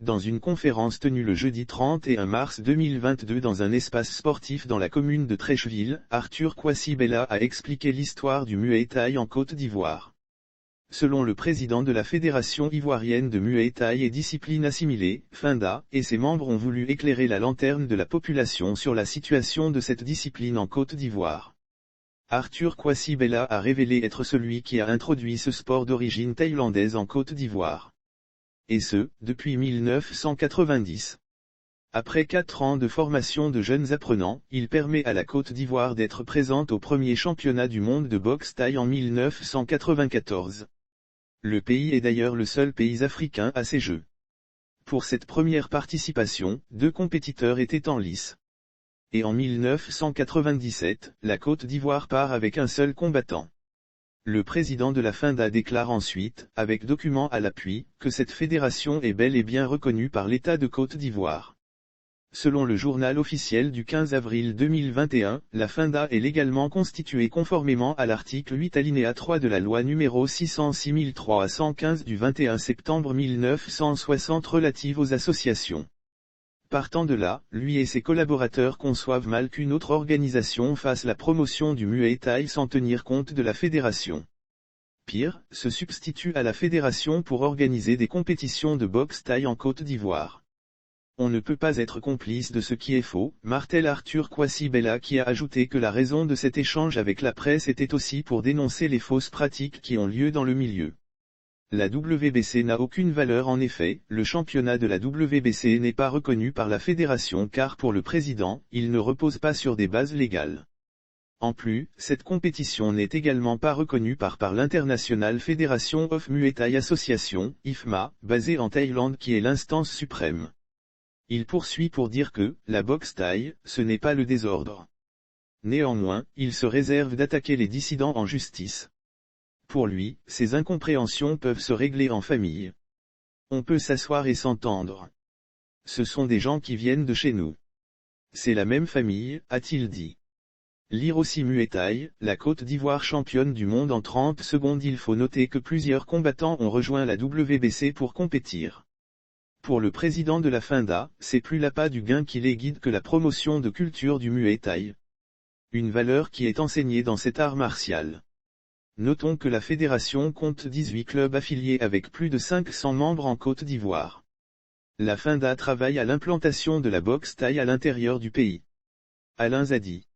dans une conférence tenue le jeudi 31 mars 2022 dans un espace sportif dans la commune de Treichville, Arthur Kwasi Bella a expliqué l'histoire du Muay Thai en Côte d'Ivoire. Selon le président de la Fédération ivoirienne de Muay Thai et discipline assimilée, FINDA, et ses membres ont voulu éclairer la lanterne de la population sur la situation de cette discipline en Côte d'Ivoire. Arthur Kwasi Bella a révélé être celui qui a introduit ce sport d'origine thaïlandaise en Côte d'Ivoire. Et ce, depuis 1990. Après 4 ans de formation de jeunes apprenants, il permet à la Côte d'Ivoire d'être présente au premier championnat du monde de boxe thaï en 1994. Le pays est d'ailleurs le seul pays africain à ces Jeux. Pour cette première participation, 2 compétiteurs étaient en lice. Et en 1997, la Côte d'Ivoire part avec un seul combattant. Le président de la FINDA déclare ensuite, avec documents à l'appui, que cette fédération est bel et bien reconnue par l'État de Côte d'Ivoire. Selon le journal officiel du 15 avril 2021, la FINDA est légalement constituée conformément à l'article 8 alinéa 3 de la loi numéro 606-315 du 21 septembre 1960 relative aux associations. Partant de là, lui et ses collaborateurs conçoivent mal qu'une autre organisation fasse la promotion du Muay Thai sans tenir compte de la fédération. Pire, se substitue à la fédération pour organiser des compétitions de boxe thaï en Côte d'Ivoire. On ne peut pas être complice de ce qui est faux, martèle Arthur Kwasi Bella qui a ajouté que la raison de cet échange avec la presse était aussi pour dénoncer les fausses pratiques qui ont lieu dans le milieu. La WBC n'a aucune valeur en effet, le championnat de la WBC n'est pas reconnu par la fédération car pour le président, il ne repose pas sur des bases légales. En plus, cette compétition n'est également pas reconnue par l'International Federation of Muay Thai Association, IFMA, basée en Thaïlande qui est l'instance suprême. Il poursuit pour dire que, la boxe thaï, ce n'est pas le désordre. Néanmoins, il se réserve d'attaquer les dissidents en justice. Pour lui, ces incompréhensions peuvent se régler en famille. On peut s'asseoir et s'entendre. Ce sont des gens qui viennent de chez nous. C'est la même famille, a-t-il dit. Lire aussi Muay Thai, la Côte d'Ivoire championne du monde en 30 secondes. Il faut noter que plusieurs combattants ont rejoint la WBC pour compétir. Pour le président de la FINDA, c'est plus l'appât du gain qui les guide que la promotion de culture du Muay Thai. Une valeur qui est enseignée dans cet art martial. Notons que la fédération compte 18 clubs affiliés avec plus de 500 membres en Côte d'Ivoire. La FINDA travaille à l'implantation de la boxe thaï à l'intérieur du pays. Alain Zadi.